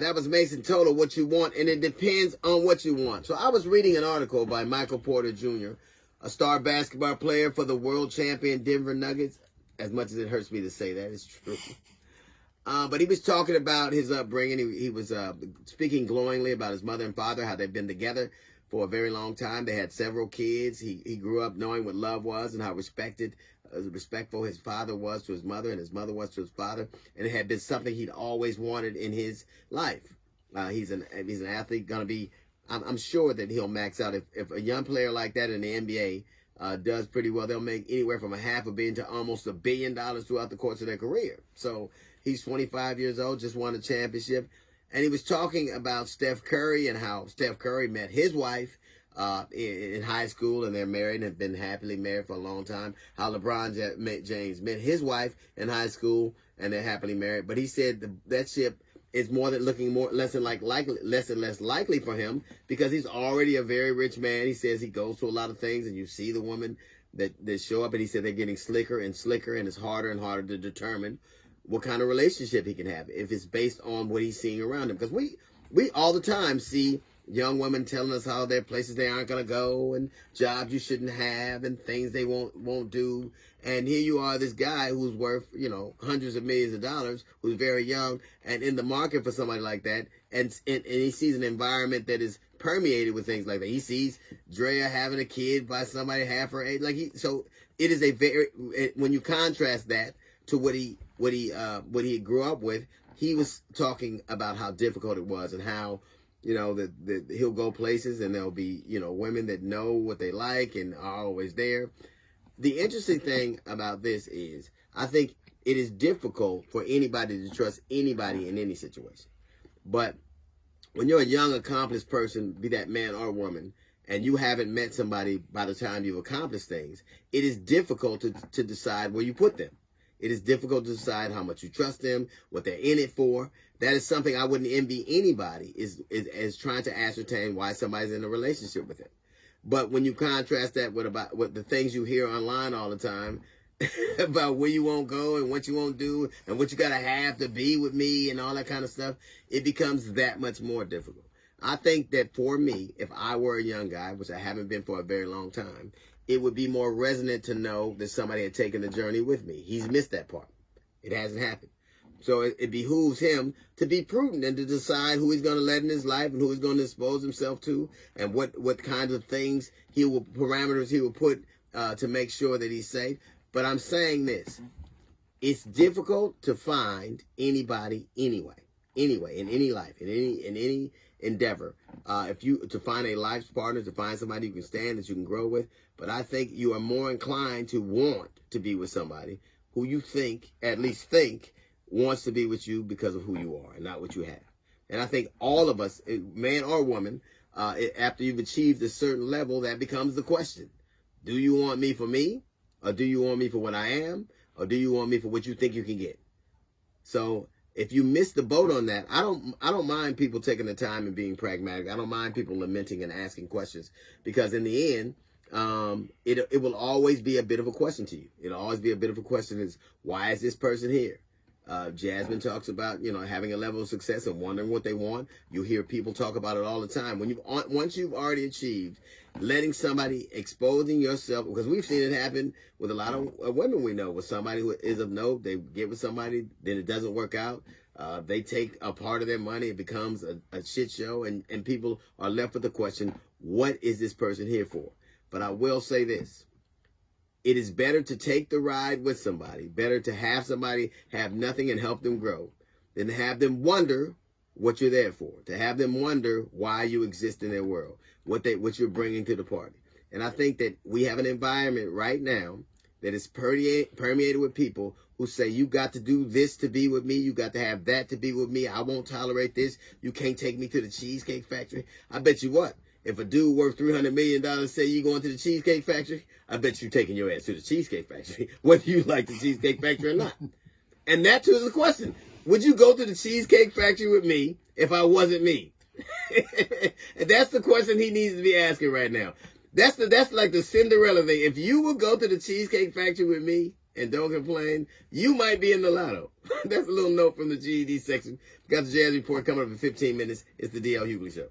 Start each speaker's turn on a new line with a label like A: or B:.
A: That was Mason Total, What You Want, and it depends on what you want. So I was reading an article by Michael Porter Jr., a star basketball player for the world champion Denver Nuggets. As much as it hurts me to say that, it's true. But he was talking about his upbringing. He was speaking glowingly about his mother and father, how they've been together for a very long time. They had several kids. He grew up knowing what love was and how respectful his father was to his mother and his mother was to his father. And it had been something he'd always wanted in his life. He's an athlete, going to be, I'm sure that he'll max out. If a young player like that in the NBA does pretty well, they'll make anywhere from $500 million to almost $1 billion throughout the course of their career. So he's 25 years old, just won a championship. And he was talking about Steph Curry and how Steph Curry met his wife in high school, and they're married and have been happily married for a long time. How LeBron James met his wife in high school, and they're happily married. But he said that ship is less and less likely for him because he's already a very rich man. He says he goes to a lot of things, and you see the women that show up, and he said they're getting slicker and slicker, and it's harder and harder to determine what kind of relationship he can have if it's based on what he's seeing around him. Because we all the time see young women telling us how there are places they aren't going to go and jobs you shouldn't have and things they won't do. And here you are, this guy who's worth, hundreds of millions of dollars, who's very young and in the market for somebody like that. And he sees an environment that is permeated with things like that. He sees Drea having a kid by somebody half her age. So it is when you contrast that to what he grew up with, he was talking about how difficult it was and how, that he'll go places and there'll be, women that know what they like and are always there. The interesting thing about this is I think it is difficult for anybody to trust anybody in any situation. But when you're a young, accomplished person, be that man or woman, and you haven't met somebody by the time you've accomplished things, it is difficult to decide where you put them. It is difficult to decide how much you trust them, what they're in it for. That is something I wouldn't envy anybody is trying to ascertain why somebody's in a relationship with them. But when you contrast that with the things you hear online all the time about where you won't go and what you won't do and what you got to have to be with me and all that kind of stuff, it becomes that much more difficult. I think that for me, if I were a young guy, which I haven't been for a very long time, it would be more resonant to know that somebody had taken the journey with me. He's missed that part. It hasn't happened. So it behooves him to be prudent and to decide who he's going to let in his life and who he's going to expose himself to and what kinds of things parameters he will put to make sure that he's safe. But I'm saying this, it's difficult to find anybody anyway, in any life, in any endeavor, to find a life partner, to find somebody you can stand, that you can grow with. But I think you are more inclined to want to be with somebody who you at least think, wants to be with you because of who you are and not what you have. And I think all of us, man or woman, after you've achieved a certain level, that becomes the question. Do you want me for me? Or do you want me for what I am? Or do you want me for what you think you can get? So if you miss the boat on that, I don't mind people taking the time and being pragmatic. I don't mind people lamenting and asking questions, because in the end, it will always be a bit of a question to you. It'll always be a bit of a question is, why is this person here? Jasmine talks about, having a level of success and wondering what they want. You hear people talk about it all the time. Once you've already achieved, letting somebody, exposing yourself, because we've seen it happen with a lot of women we know, with somebody who is of note, they get with somebody, then it doesn't work out. They take a part of their money, it becomes a shit show, and people are left with the question, what is this person here for? But I will say this. It is better to take the ride with somebody, better to have somebody have nothing and help them grow, than to have them wonder what you're there for, to have them wonder why you exist in their world, what you're bringing to the party. And I think that we have an environment right now that is permeated with people who say, you got to do this to be with me, you got to have that to be with me, I won't tolerate this, you can't take me to the Cheesecake Factory. I bet you what? If a dude worth $300 million say you going to the Cheesecake Factory, I bet you taking your ass to the Cheesecake Factory, whether you like the Cheesecake Factory or not. And that too is the question. Would you go to the Cheesecake Factory with me if I wasn't me? And that's the question he needs to be asking right now. That's like the Cinderella thing. If you would go to the Cheesecake Factory with me, and don't complain, you might be in the lotto. That's a little note from the GED section. Got the Jazz Report coming up in 15 minutes. It's the DL Hughley Show.